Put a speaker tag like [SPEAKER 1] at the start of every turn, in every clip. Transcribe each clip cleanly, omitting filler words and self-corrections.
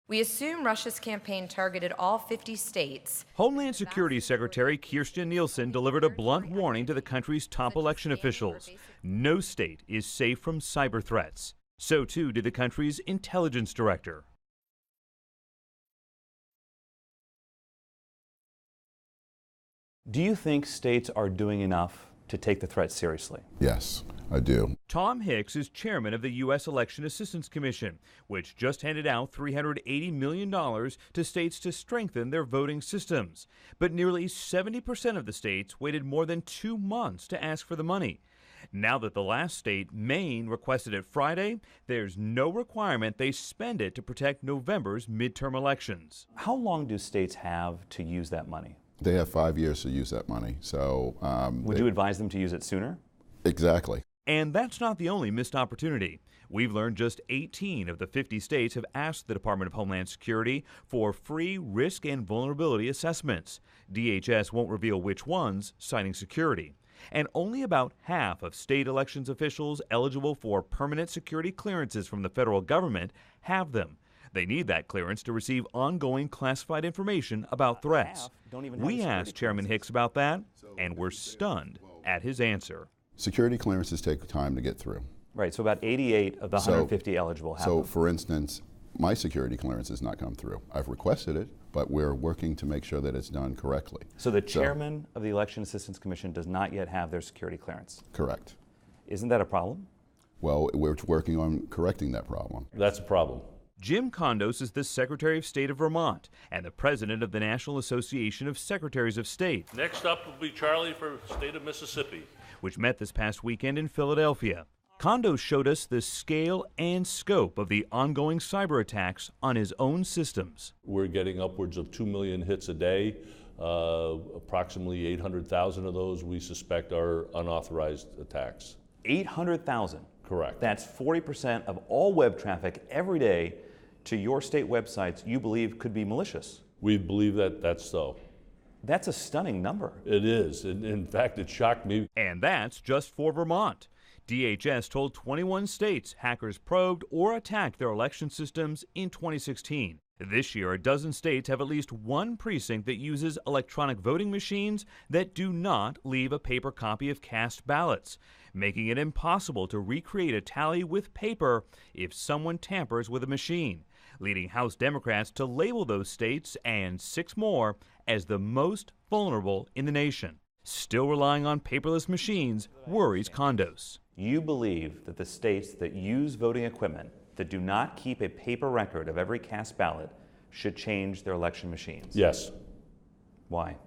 [SPEAKER 1] We assume Russia's campaign targeted all 50 states.
[SPEAKER 2] Homeland Security Secretary Kirstjen Nielsen delivered a blunt warning to the country's top election officials. No state is safe from cyber threats. So too did the country's intelligence director. Do you think states are doing enough to take the threat seriously?
[SPEAKER 3] Yes, I do.
[SPEAKER 2] Tom Hicks is chairman of the U.S. Election Assistance Commission, which just handed out $380 million to states to strengthen their voting systems. But nearly 70% of the states waited more than 2 months to ask for the money. Now that the last state, Maine, requested it Friday, there's no requirement they spend it to protect November's midterm elections. How long do states have to use that money?
[SPEAKER 3] They have 5 years to use that money. So
[SPEAKER 2] would you advise them to use it sooner?
[SPEAKER 3] Exactly.
[SPEAKER 2] And that's not the only missed opportunity. We've learned just 18 of the 50 states have asked the Department of Homeland Security for free risk and vulnerability assessments. DHS won't reveal which ones, citing security. And only about half of state elections officials eligible for permanent security clearances from the federal government have them. They need that clearance to receive ongoing classified information about threats. We asked Chairman Hicks about that, and we're stunned at his answer.
[SPEAKER 3] Security clearances take time to get through.
[SPEAKER 2] Right, so about 88 of the 150 eligible have them.
[SPEAKER 3] For instance, my security clearance has not come through. I've requested it, but we're working to make sure that it's done correctly.
[SPEAKER 2] So the chairman of the Election Assistance Commission does not yet have their security clearance?
[SPEAKER 3] Correct.
[SPEAKER 2] Isn't that a problem?
[SPEAKER 3] Well, we're working on correcting that problem.
[SPEAKER 4] That's a problem.
[SPEAKER 2] Jim Kondos is the Secretary of State of Vermont and the president of the National Association of Secretaries of State.
[SPEAKER 4] Next up will be Charlie for the state of Mississippi,
[SPEAKER 2] which met this past weekend in Philadelphia. Kondos showed us the scale and scope of the ongoing cyber attacks on his own systems.
[SPEAKER 4] We're getting upwards of 2 million hits a day. Approximately 800,000 of those we suspect are unauthorized attacks.
[SPEAKER 2] 800,000?
[SPEAKER 4] Correct.
[SPEAKER 2] That's 40% of all web traffic every day to your state websites you believe could be malicious.
[SPEAKER 4] We believe that that's so.
[SPEAKER 2] That's a stunning number.
[SPEAKER 4] It is. In fact, it shocked me.
[SPEAKER 2] And that's just for Vermont. DHS told 21 states hackers probed or attacked their election systems in 2016. This year, a dozen states have at least one precinct that uses electronic voting machines that do not leave a paper copy of cast ballots, making it impossible to recreate a tally with paper if someone tampers with a machine, leading House Democrats to label those states and 6 more as the most vulnerable in the nation. Still relying on paperless machines worries Kondos. You believe that the states that use voting equipment that do not keep a paper record of every cast ballot should change their election machines?
[SPEAKER 4] Yes.
[SPEAKER 2] Why?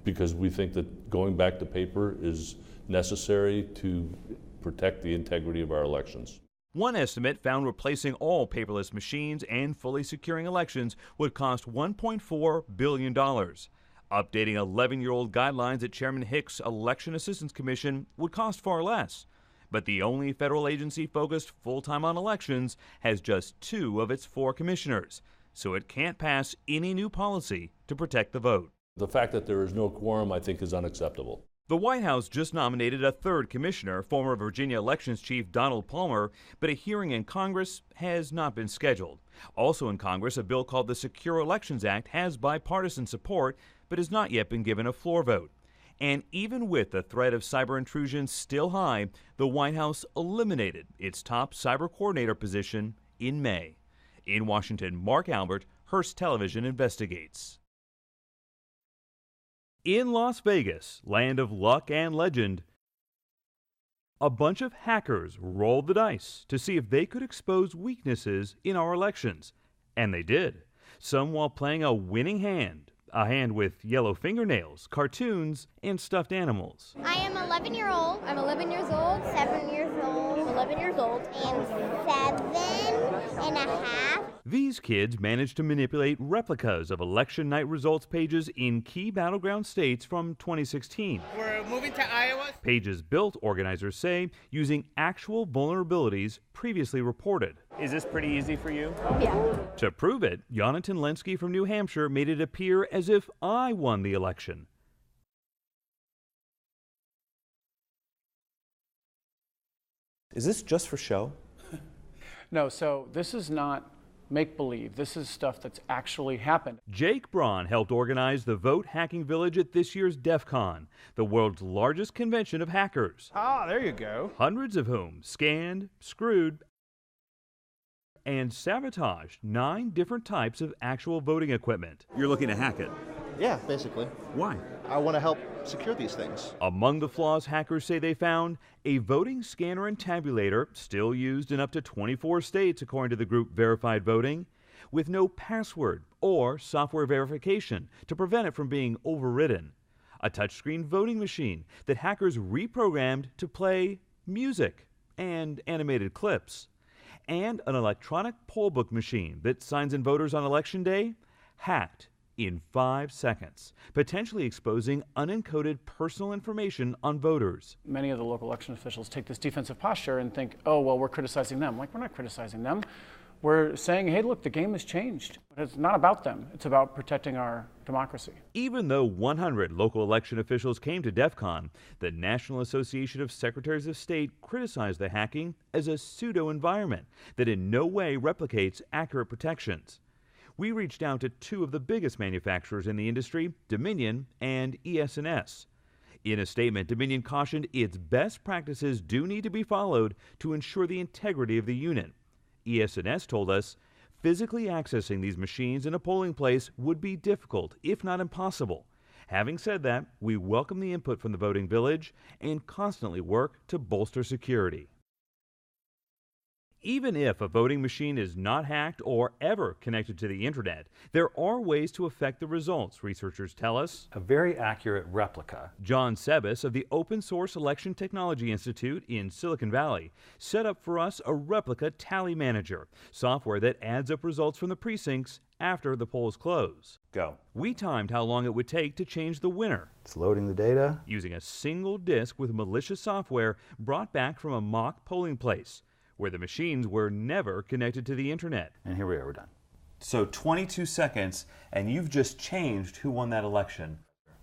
[SPEAKER 4] Because we think that going back to paper is necessary to protect the integrity of our elections.
[SPEAKER 2] One estimate found replacing all paperless machines and fully securing elections would cost $1.4 billion. Updating 11-year-old guidelines at Chairman Hicks' Election Assistance Commission would cost far less. But the only federal agency focused full-time on elections has just 2 of its 4 commissioners, so it can't pass any new policy to protect the vote.
[SPEAKER 4] The fact that there is no quorum, I think, is unacceptable.
[SPEAKER 2] The White House just nominated a 3rd commissioner, former Virginia Elections Chief Donald Palmer, but a hearing in Congress has not been scheduled. Also in Congress, a bill called the Secure Elections Act has bipartisan support, but has not yet been given a floor vote. And even with the threat of cyber intrusion still high, the White House eliminated its top cyber coordinator position in May. In Washington, Mark Albert, Hearst Television Investigates. In Las Vegas, land of luck and legend, a bunch of hackers rolled the dice to see if they could expose weaknesses in our elections. And they did. Some while playing a winning hand. A hand with yellow fingernails, cartoons, and stuffed animals.
[SPEAKER 5] I am 11 years old. I'm 11 years old. 7 years old. 11 years old. And 7.5.
[SPEAKER 2] These kids managed to manipulate replicas of election night results pages in key battleground states from 2016.
[SPEAKER 6] We're moving to Iowa.
[SPEAKER 2] Pages built, organizers say, using actual vulnerabilities previously reported. Is this pretty easy for you?
[SPEAKER 5] Yeah.
[SPEAKER 2] To prove it, Jonathan Lenski from New Hampshire made it appear as if I won the election. Is this just for show?
[SPEAKER 7] No, so this is not
[SPEAKER 6] make-believe. This is stuff that's actually happened.
[SPEAKER 2] Jake Braun helped organize the Vote Hacking Village at this year's DEF CON, the world's largest convention of hackers.
[SPEAKER 7] Ah, there you go.
[SPEAKER 2] Hundreds of whom scanned, screwed, and sabotaged 9 different types of actual voting equipment. You're looking to hack it.
[SPEAKER 8] Yeah, basically.
[SPEAKER 2] Why?
[SPEAKER 8] I want to help secure these things.
[SPEAKER 2] Among the flaws hackers say they found, a voting scanner and tabulator, still used in up to 24 states according to the group Verified Voting, with no password or software verification to prevent it from being overridden. A touchscreen voting machine that hackers reprogrammed to play music and animated clips. And an electronic poll book machine that signs in voters on Election Day, hacked in 5 seconds, potentially exposing unencoded personal information on voters.
[SPEAKER 6] Many of the local election officials take this defensive posture and think, oh, well, we're criticizing them. Like, we're not criticizing them. We're saying, hey, look, the game has changed. It's not about them. It's about protecting our democracy.
[SPEAKER 2] Even though 100 local election officials came to DEF CON, the National Association of Secretaries of State criticized the hacking as a pseudo-environment that in no way replicates accurate protections. We reached out to 2 of the biggest manufacturers in the industry, Dominion and ES&S. In a statement, Dominion cautioned its best practices do need to be followed to ensure the integrity of the unit. ES&S told us physically accessing these machines in a polling place would be difficult, if not impossible. Having said that, we welcome the input from the voting village and constantly work to bolster security. Even if a voting machine is not hacked or ever connected to the internet, there are ways to affect the results, researchers tell us.
[SPEAKER 9] A very accurate replica.
[SPEAKER 2] John Sebas of the Open Source Election Technology Institute in Silicon Valley set up for us a replica tally manager, software that adds up results from the precincts after the polls close.
[SPEAKER 9] Go.
[SPEAKER 2] We timed how long it would take to change the winner.
[SPEAKER 9] It's loading the data.
[SPEAKER 2] Using a single disk with malicious software brought back from a mock polling place, where the machines were never connected to the internet.
[SPEAKER 9] And here we are, we're done. So 22 seconds, and you've just changed who won that election.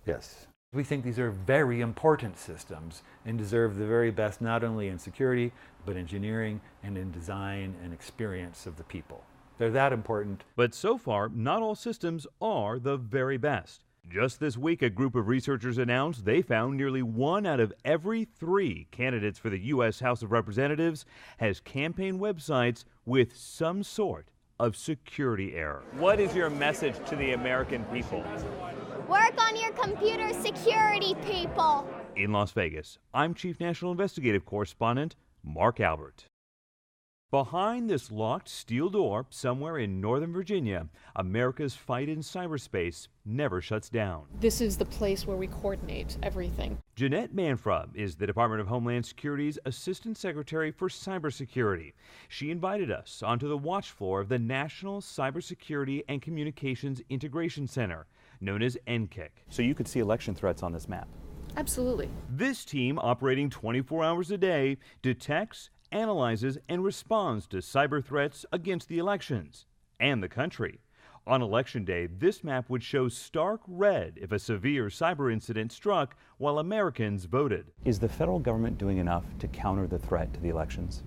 [SPEAKER 9] Yes.
[SPEAKER 10] We think these are very important systems and deserve the very best, not only in security, but engineering and in design and experience of the people. They're that important.
[SPEAKER 2] But so far, not all systems are the very best. Just this week, a group of researchers announced they found nearly 1 out of every 3 candidates for the U.S. House of Representatives has campaign websites with some sort of security error. What is your message to the American people?
[SPEAKER 5] Work on your computer security, people.
[SPEAKER 2] In Las Vegas, I'm Chief National Investigative Correspondent Mark Albert. Behind this locked steel door somewhere in Northern Virginia, America's fight in cyberspace never shuts down.
[SPEAKER 11] This is the place where we coordinate everything.
[SPEAKER 2] Jeanette Manfra is the Department of Homeland Security's Assistant Secretary for Cybersecurity. She invited us onto the watch floor of the National Cybersecurity and Communications Integration Center, known as NCIC.
[SPEAKER 9] So you could see election threats on this map.
[SPEAKER 11] Absolutely.
[SPEAKER 2] This team, operating 24 hours a day, detects, analyzes, and responds to cyber threats against the elections and the country. On Election Day, this map would show stark red if a severe cyber incident struck while Americans voted.
[SPEAKER 9] Is the federal government doing enough to counter the threat to the elections?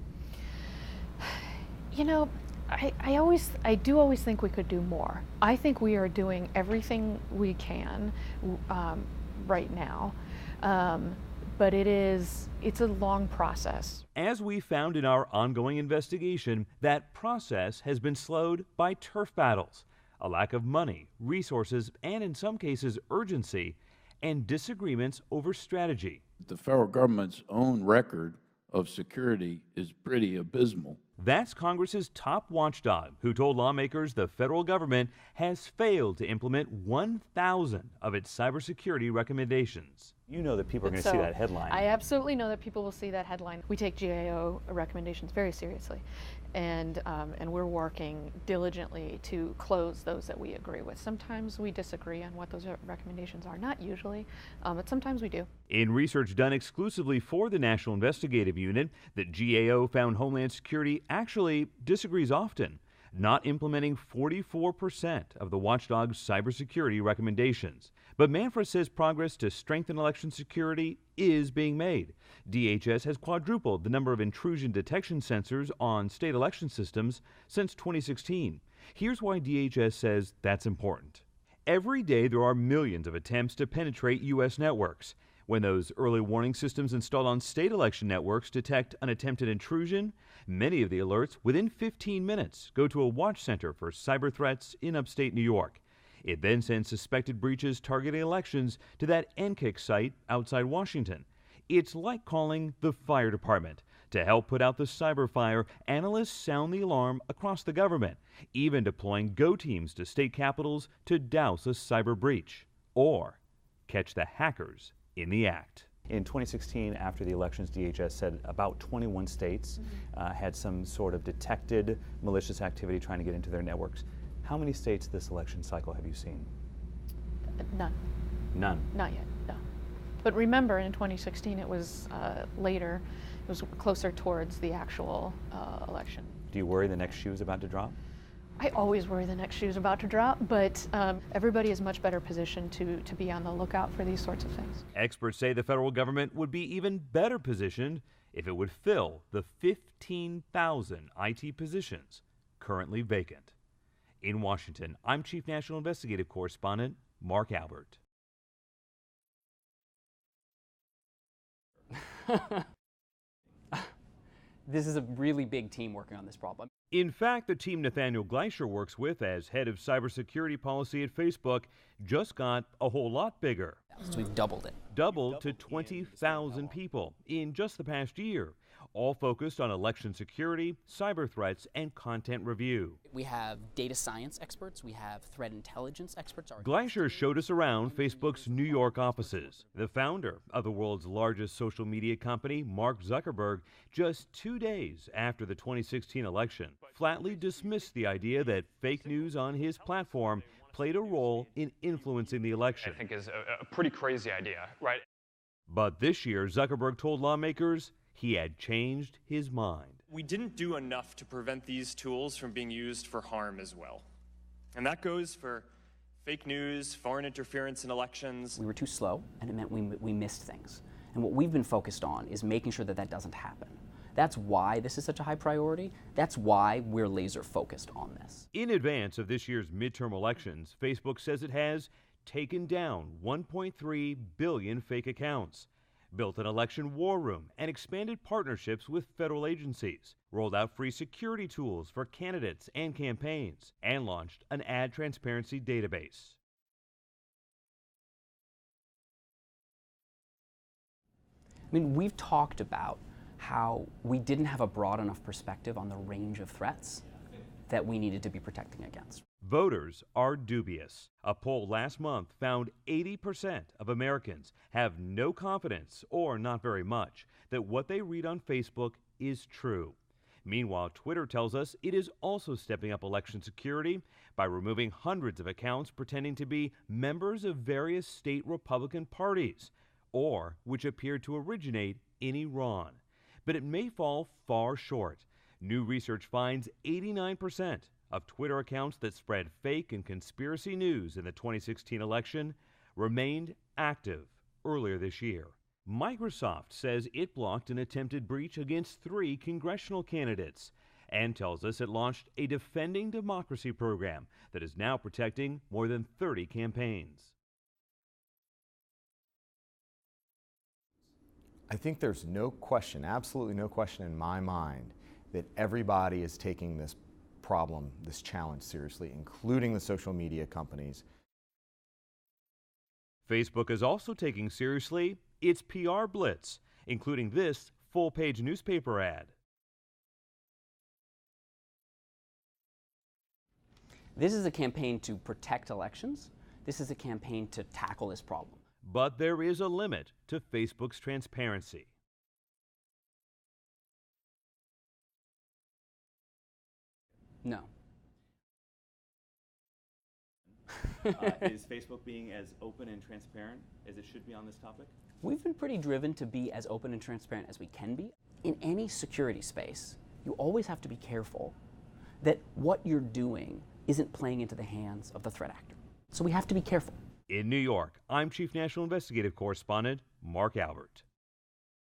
[SPEAKER 11] You know, I do always think we could do more. I think we are doing everything we can right now. But it's a long process.
[SPEAKER 2] As we found in our ongoing investigation, that process has been slowed by turf battles, a lack of money, resources, and in some cases urgency, and disagreements over strategy.
[SPEAKER 12] The federal government's own record of security is pretty abysmal.
[SPEAKER 2] That's Congress's top watchdog, who told lawmakers the federal government has failed to implement 1,000 of its cybersecurity recommendations.
[SPEAKER 9] You know that people are going to see that headline.
[SPEAKER 11] I absolutely know that people will see that headline. We take GAO recommendations very seriously, and we're working diligently to close those that we agree with. Sometimes we disagree on what those recommendations are, not usually, but sometimes we do.
[SPEAKER 2] In research done exclusively for the National Investigative Unit, the GAO found Homeland Security actually disagrees often, not implementing 44% of the watchdog's cybersecurity recommendations. But Manfra says progress to strengthen election security is being made. DHS has quadrupled the number of intrusion detection sensors on state election systems since 2016. Here's why DHS says that's important. Every day there are millions of attempts to penetrate U.S. networks. When those early warning systems installed on state election networks detect an attempted intrusion, many of the alerts within 15 minutes go to a watch center for cyber threats in upstate New York. It then sends suspected breaches targeting elections to that NKIC site outside Washington. It's like calling the fire department. To help put out the cyber fire, analysts sound the alarm across the government, even deploying go teams to state capitals to douse a cyber breach or catch the hackers in the act.
[SPEAKER 9] In 2016, after the elections, DHS said about 21 states had some sort of detected malicious activity trying to get into their networks. How many states this election cycle have you seen?
[SPEAKER 11] None.
[SPEAKER 9] None?
[SPEAKER 11] Not yet, no. But remember, in 2016, it was later. It was closer towards the actual election.
[SPEAKER 9] Do you worry the next shoe is about to drop?
[SPEAKER 11] I always worry the next shoe is about to drop, but everybody is much better positioned to be on the lookout for these sorts of things.
[SPEAKER 2] Experts say the federal government would be even better positioned if it would fill the 15,000 IT positions currently vacant. In Washington, I'm Chief National Investigative Correspondent Mark Albert.
[SPEAKER 7] This is a really big team working on this problem.
[SPEAKER 2] In fact, the team Nathaniel Gleischer works with as head of cybersecurity policy at Facebook just got a whole lot bigger.
[SPEAKER 7] So we've doubled it.
[SPEAKER 2] Doubled to 20,000 people in just the past year, all focused on election security, cyber threats, and content review.
[SPEAKER 7] We have data science experts, we have threat intelligence experts.
[SPEAKER 2] Gleischer showed us around Facebook's New York offices. The founder of the world's largest social media company, Mark Zuckerberg, just 2 days after the 2016 election, flatly dismissed the idea that fake news on his platform played a role in influencing the election.
[SPEAKER 13] I think is a pretty crazy idea, right?
[SPEAKER 2] But this year, Zuckerberg told lawmakers he had changed his mind.
[SPEAKER 13] We didn't do enough to prevent these tools from being used for harm as well. And that goes for fake news, foreign interference in elections.
[SPEAKER 7] We were too slow, and it meant we missed things. And what we've been focused on is making sure that that doesn't happen. That's why this is such a high priority. That's why we're laser focused on this.
[SPEAKER 2] In advance of this year's midterm elections, Facebook says it has taken down 1.3 billion fake accounts, built an election war room, and expanded partnerships with federal agencies, rolled out free security tools for candidates and campaigns, and launched an ad transparency database.
[SPEAKER 7] I mean, we've talked about how we didn't have a broad enough perspective on the range of threats that we needed to be protecting against.
[SPEAKER 2] Voters are dubious. A poll last month found 80% of Americans have no confidence, or not very much, that what they read on Facebook is true. Meanwhile, Twitter tells us it is also stepping up election security by removing hundreds of accounts pretending to be members of various state Republican parties, or which appear to originate in Iran. But it may fall far short. New research finds 89% of Twitter accounts that spread fake and conspiracy news in the 2016 election remained active earlier this year. Microsoft says it blocked an attempted breach against 3 congressional candidates and tells us it launched a Defending Democracy program that is now protecting more than 30 campaigns.
[SPEAKER 14] I think there's no question, absolutely no question in my mind, that everybody is taking this problem, this challenge seriously, including the social media companies.
[SPEAKER 2] Facebook is also taking seriously its PR blitz, including this full-page newspaper ad.
[SPEAKER 7] This is a campaign to protect elections. This is a campaign to tackle this problem.
[SPEAKER 2] But there is a limit to Facebook's transparency.
[SPEAKER 7] No.
[SPEAKER 9] Is Facebook being as open and transparent as it should be on this topic?
[SPEAKER 7] We've been pretty driven to be as open and transparent as we can be. In any security space, you always have to be careful that what you're doing isn't playing into the hands of the threat actor. So we have to be careful.
[SPEAKER 2] In New York, I'm Chief National Investigative Correspondent Mark Albert.